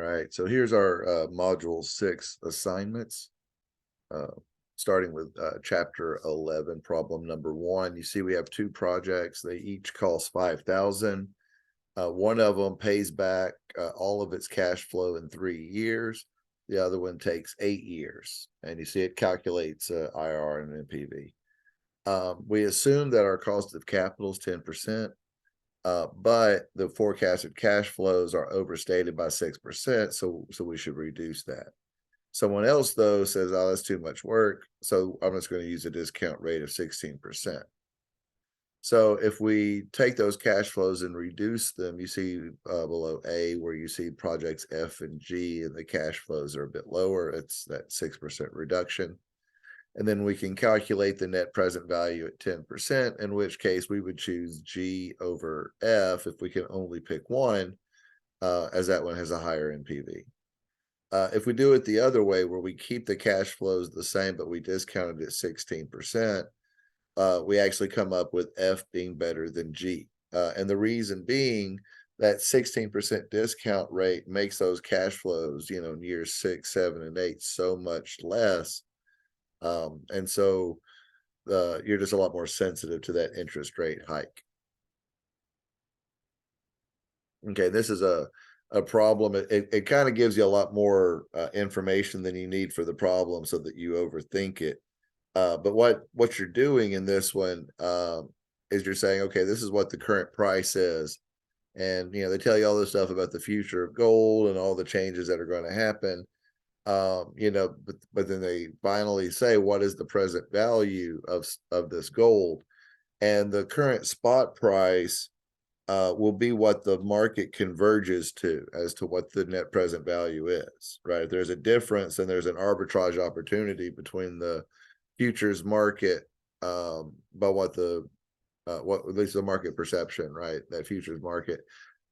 right, so here's our module 6 assignments. Uh, Starting with chapter 11, problem number 1. You see we have 2 projects. They each cost 5,000. One of them pays back all of its cash flow in 3 years. The other one takes 8 years, and you see it calculates IRR and NPV. We assume that our cost of capital is 10%. But the forecasted cash flows are overstated by 6%, so we should reduce that. Someone else though says, "Oh, that's too much work," so I'm just going to use a discount rate of 16%. So if we take those cash flows and reduce them, you see below A where you see projects F and G, and the cash flows are a bit lower. It's that 6% reduction. And then we can calculate the net present value at 10%, in which case we would choose G over F if we can only pick one, as that one has a higher NPV. If we do it the other way, where we keep the cash flows the same, but we discount it at 16%, we actually come up with F being better than G. And the reason being that 16% discount rate makes those cash flows, in years 6, 7, and 8 so much less. And so you're just a lot more sensitive to that interest rate hike. Okay, this is a problem. It kind of gives you a lot more information than you need for the problem, so that you overthink it. But what you're doing in this one is you're saying, okay, this is what the current price is, and they tell you all this stuff about the future of gold and all the changes that are going to happen. But then they finally say, what is the present value of this gold? And the current spot price will be what the market converges to as to what the net present value is, right? If there's a difference, and there's an arbitrage opportunity between the futures market, but what at least the market perception, right? That futures market.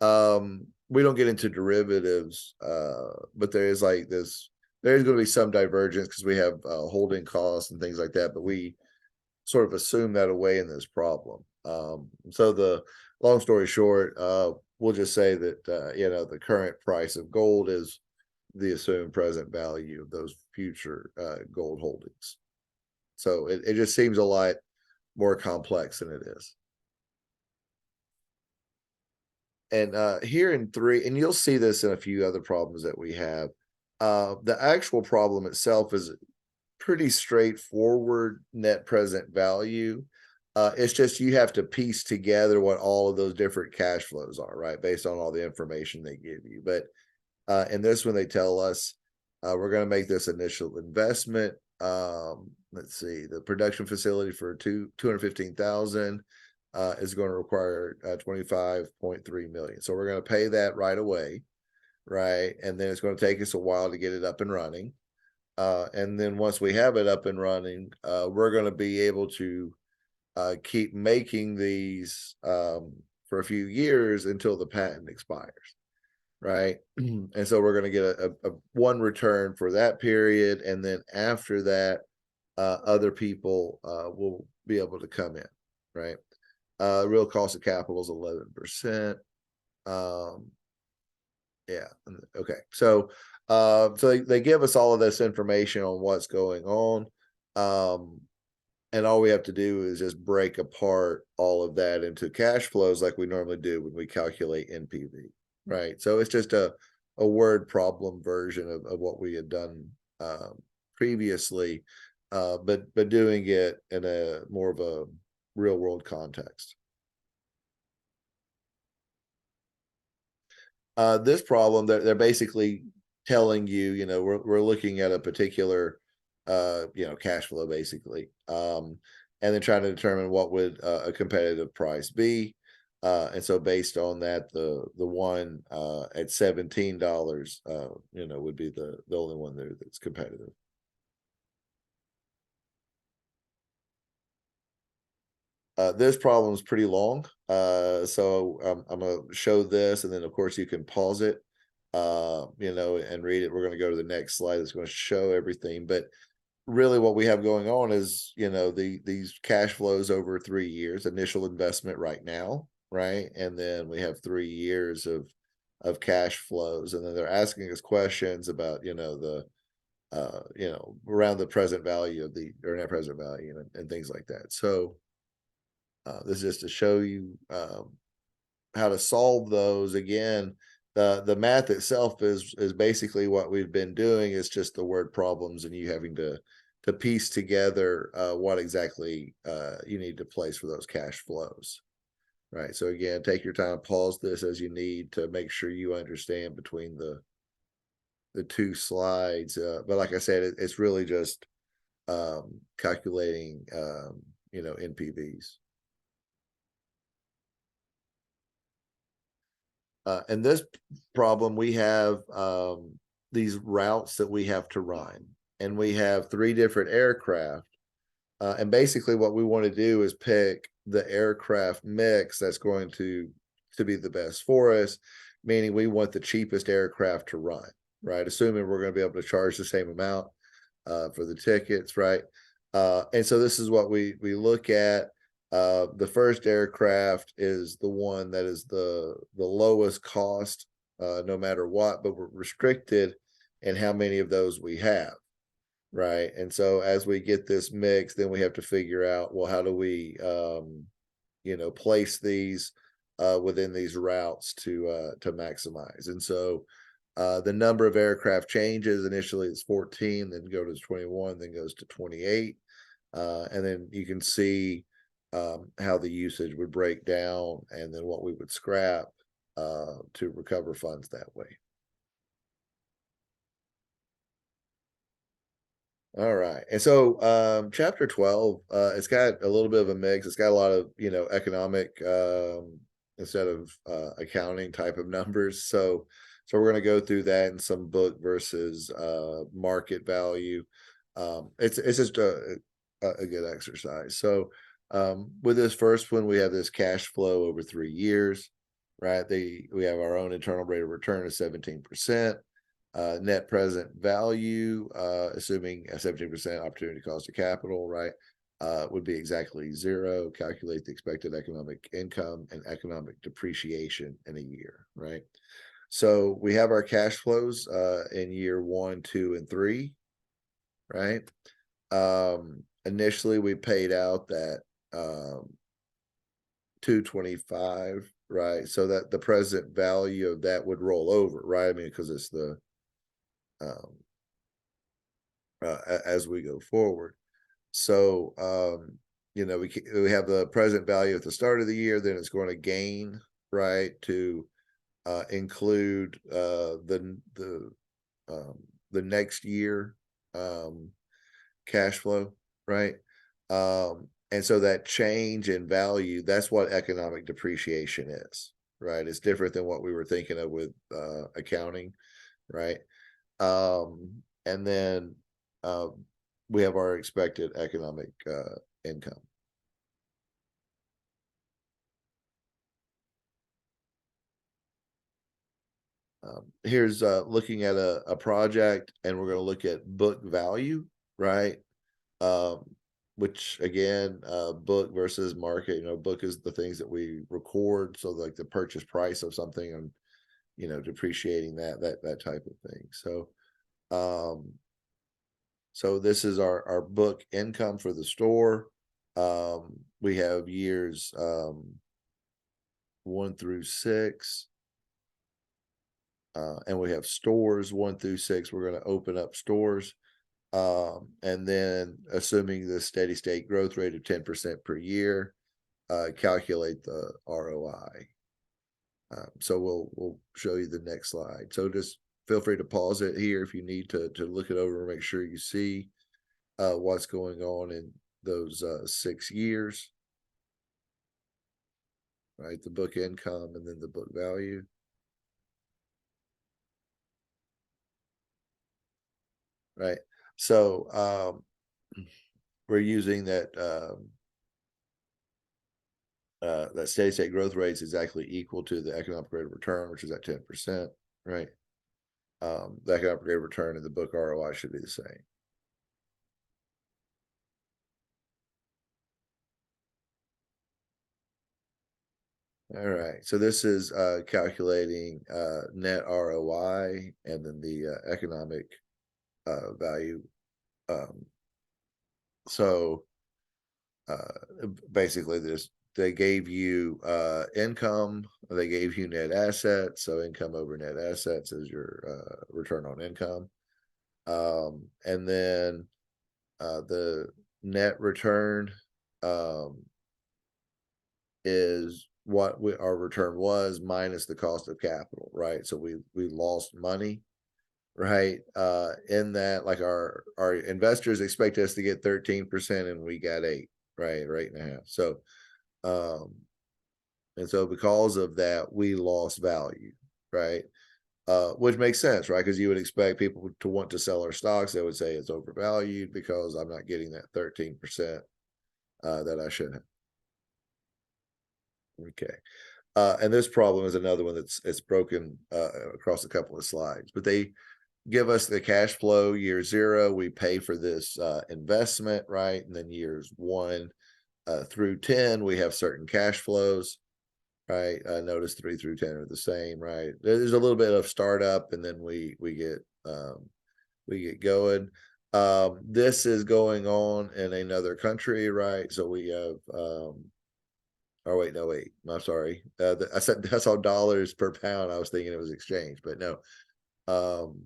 We don't get into derivatives, but there's going to be some divergence because we have holding costs and things like that, but we sort of assume that away in this problem. So the long story short, we'll just say that the current price of gold is the assumed present value of those future gold holdings. So it just seems a lot more complex than it is. And here in 3, and you'll see this in a few other problems that we have, the actual problem itself is pretty straightforward net present value. It's just you have to piece together what all of those different cash flows are, right? Based on all the information they give you. But in this one, they tell us we're going to make this initial investment. Let's see, the production facility for 215,000 is going to require 25.3 million. So we're going to pay that right away, right? And then it's going to take us a while to get it up and running. And then once we have it up and running, we're going to be able to keep making these for a few years until the patent expires, right? And so we're going to get a one return for that period, and then after that, other people will be able to come in, right? Real cost of capital is 11%. Yeah. Okay. So they give us all of this information on what's going on. And all we have to do is just break apart all of that into cash flows like we normally do when we calculate NPV, right? So it's just a word problem version of what we had done previously, but doing it in a more of a real world context. This problem, they're basically telling you, we're looking at a particular cash flow basically, and then trying to determine what would a competitive price be. And so based on that, the one at $17 would be the only one there that's competitive. This problem is pretty long, so I'm going to show this, and then of course you can pause it, and read it. We're going to go to the next slide that's going to show everything, but really what we have going on is, these cash flows over 3 years, initial investment right now, right? And then we have 3 years of of cash flows, and then they're asking us questions about, around the present value of the or net present value and things like that. So this is just to show you how to solve those. Again, the math itself is basically what we've been doing. It's just the word problems and you having to piece together what exactly you need to place for those cash flows. Right. So again, take your time, pause this as you need to make sure you understand between the two slides. But like I said, it's really just calculating, NPVs. In this problem, we have these routes that we have to run, and we have 3 different aircraft. And basically, what we want to do is pick the aircraft mix that's going to be the best for us, meaning we want the cheapest aircraft to run, right? Assuming we're going to be able to charge the same amount for the tickets, right? And so this is what we look at. The first aircraft is the one that is the lowest cost, no matter what, but we're restricted in how many of those we have, right? And so as we get this mix, then we have to figure out, well, how do we, place these within these routes to maximize. And so the number of aircraft changes. Initially, it's 14, then go to 21, then goes to 28. And then you can see how the usage would break down and then what we would scrap to recover funds that way. All right. And so chapter 12, it's got a little bit of a mix. It's got a lot of, economic instead of accounting type of numbers. So we're going to go through that in some book versus market value. It's just a good exercise. So with this first one, we have this cash flow over 3 years, right? We have our own internal rate of return of 17%. Net present value, assuming a 17% opportunity cost of capital, right, would be exactly 0. Calculate the expected economic income and economic depreciation in a year, right? So we have our cash flows in year 1, 2, and 3, right? Initially, we paid out that 225, right? So that the present value of that would roll over, right? I mean, because it's the as we go forward. So, we have the present value at the start of the year, then it's going to gain, right, to include the next year cash flow, right? And so that change in value, that's what economic depreciation is, right? It's different than what we were thinking of with accounting, right? And then we have our expected economic income. Here's looking at a project, and we're going to look at book value, right? Which again, book versus market. Book is the things that we record, so like the purchase price of something, and depreciating that type of thing. So this is our book income for the store. We have years 1 through 6. And we have stores 1 through 6. We're going to open up stores. And then assuming the steady state growth rate of 10% per year, calculate the ROI. So we'll show you the next slide. So just feel free to pause it here if you need to look it over and make sure you see what's going on in those 6 years, right? The book income and then the book value. Right. So we're using that that steady state growth rate is exactly equal to the economic rate of return, which is at 10%, right? The economic rate of return and the book ROI should be the same. All right, so this is calculating net ROI and then the economic value. Um, so basically, this they gave you income, they gave you net assets. So income over net assets is your return on income, and then the net return um, is what our return was minus the cost of capital, right? So we lost money, right? In that, like our investors expect us to get 13% and we got 8, right? Or 8.5. So um, and so because of that, we lost value, right? Which makes sense, right? Because you would expect people to want to sell our stocks. They would say it's overvalued because I'm not getting that 13% that I should have. Okay. And this problem is another one that's it's broken across a couple of slides, but they give us the cash flow year 0. We pay for this investment, right? And then years 1 through 10, we have certain cash flows, right? Notice 3 through 10 are the same, right? There's a little bit of startup, and then we get going. This is going on in another country, right? So we have oh wait, no, wait. I'm sorry. I said that's all dollars per pound. I was thinking it was exchange, but no. Um,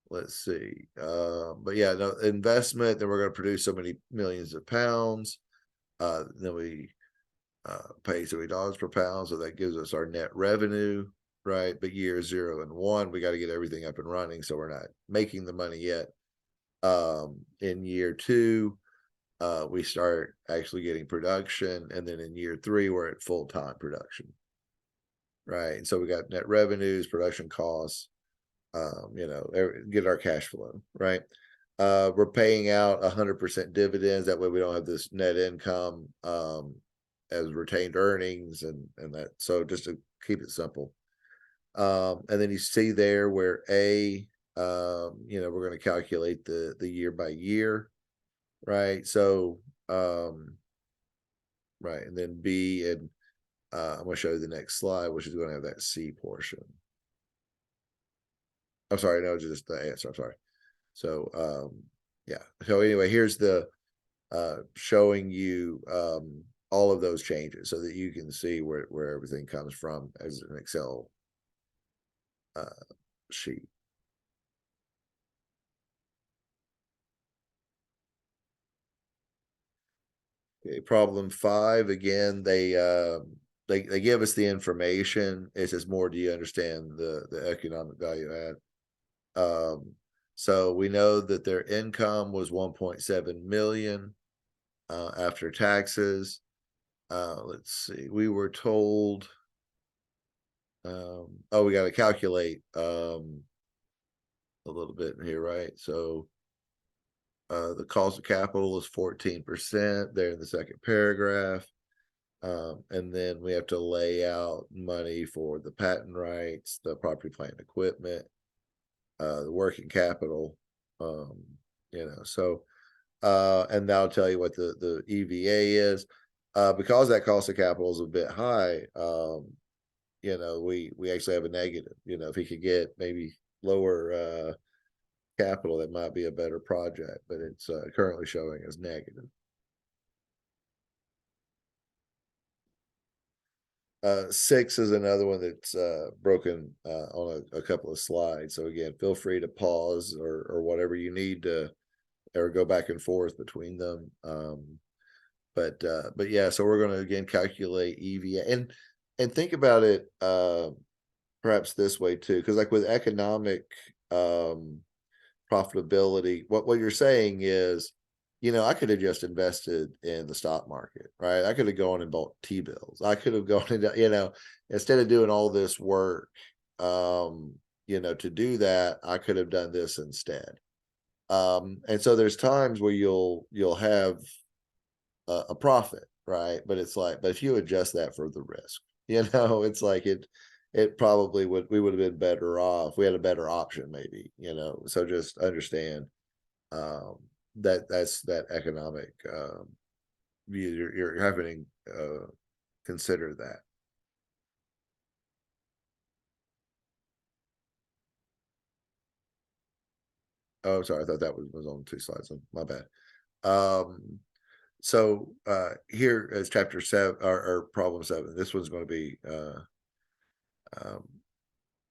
let's see. But yeah, no investment. Then we're going to produce so many millions of pounds. Then we pay so many dollars per pound, so that gives us our net revenue, right? But year 0 and 1, we got to get everything up and running, so we're not making the money yet. In year 2, we start actually getting production, and then in year 3 we're at full-time production, right? And so we got net revenues, production costs, get our cash flow, right? We're paying out 100% dividends, that way we don't have this net income as retained earnings, and that, so just to keep it simple. And then you see there where we're going to calculate the year by year, right? So right, and then B, and I'm going to show you the next slide, which is going to have that C portion. I'm sorry, no, just the answer. I'm sorry. So yeah. So anyway, here's the showing you all of those changes so that you can see where everything comes from as an Excel sheet. Okay, problem 5, again, they give us the information. It says, more, do you understand the economic value add? So we know that their income was 1.7 million after taxes. Let's see, we were told we got to calculate a little bit in here, right? So the cost of capital is 14% there in the second paragraph. And then we have to lay out money for the patent rights, the property, plant, and equipment, the working capital, so and that'll tell you what the EVA is. Because that cost of capital is a bit high, we actually have a negative. If he could get maybe lower capital, that might be a better project, but it's currently showing as negative. 6 is another one that's broken on a couple of slides. So again, feel free to pause or whatever you need to, or go back and forth between them. But yeah, so we're going to again calculate EVA, and think about it perhaps this way too, because like with economic profitability, what you're saying is, I could have just invested in the stock market, right? I could have gone and bought T-bills. I could have gone into, instead of doing all this work, to do that, I could have done this instead. And so there's times where you'll have a profit, right? But it's like, but if you adjust that for the risk, it's like it probably we would have been better off. We had a better option, maybe, so just understand that's that economic view. You're having to consider that. Oh, I'm sorry. I thought that was on 2 slides. My bad. So here is chapter 7 or problem 7. This one's going to be um,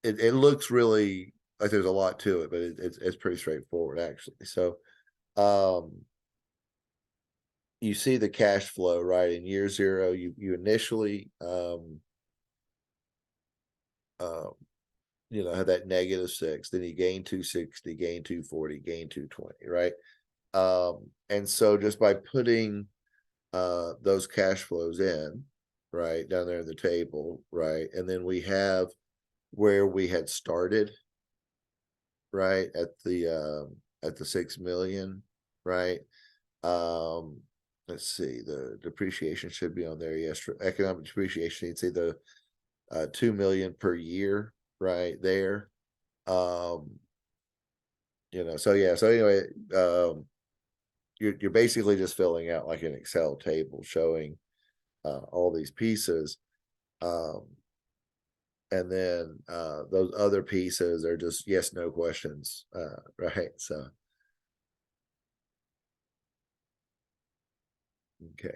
it looks really like there's a lot to it, but it's pretty straightforward actually. So um, you see the cash flow, right? In year 0, you initially had that -6, then you gain 260, gain 240, gain 220, right? And so just by putting those cash flows in, right, down there in the table, right, and then we have where we had started, right, at the 6 million, right. Let's see, the depreciation should be on there. Yes, for economic depreciation, you'd see the 2 million per year right there. um so yeah, so anyway, you're basically just filling out like an Excel table showing all these pieces. Um, and then those other pieces are just yes, no questions, right? So, okay.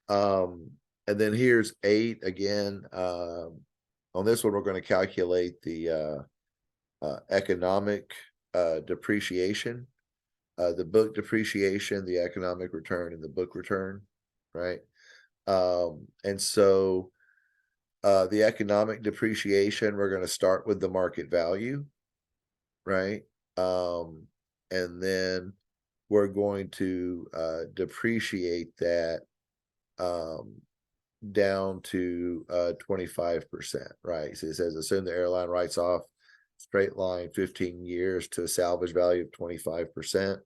Um, and then here's 8 again. On this one, we're going to calculate the economic depreciation, the book depreciation, the economic return, and the book return, right? And so the economic depreciation, we're going to start with the market value, right? Um, and then we're going to depreciate that um, down to 25%, right? So it says assume the airline writes off straight line 15 years to a salvage value of 25%.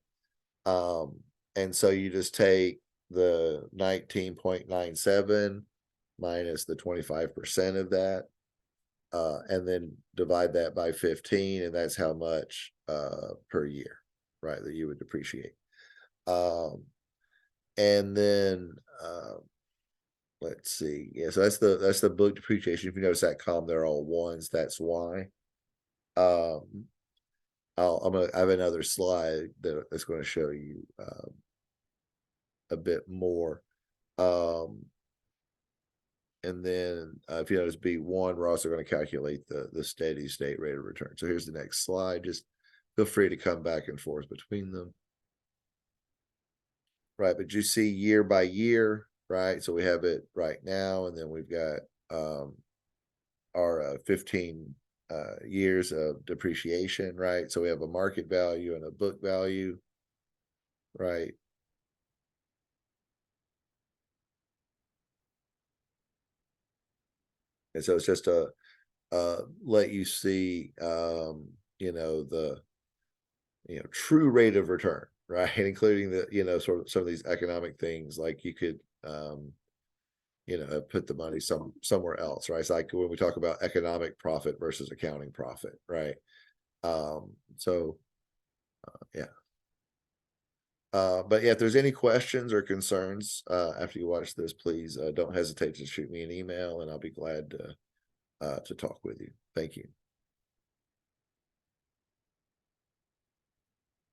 And so you just take the 19.97 minus the 25% of that, and then divide that by 15, and that's how much per year, right, that you would depreciate. And then let's see, yeah, so that's the book depreciation. If you notice that column, they're all ones. That's why. Um, I have another slide that's going to show you a bit more. And then if you notice B1, we're also going to calculate the steady state rate of return. So here's the next slide. Just feel free to come back and forth between them. Right, but you see year by year, right? So we have it right now, and then we've got our 15 years of depreciation, right? So we have a market value and a book value, right? And so it's just to let you see, the true rate of return, right? Including the sort of some of these economic things, like you could put the money somewhere else, right? It's like when we talk about economic profit versus accounting profit, right? So yeah. But yeah, if there's any questions or concerns after you watch this, please don't hesitate to shoot me an email, and I'll be glad to talk with you. Thank you.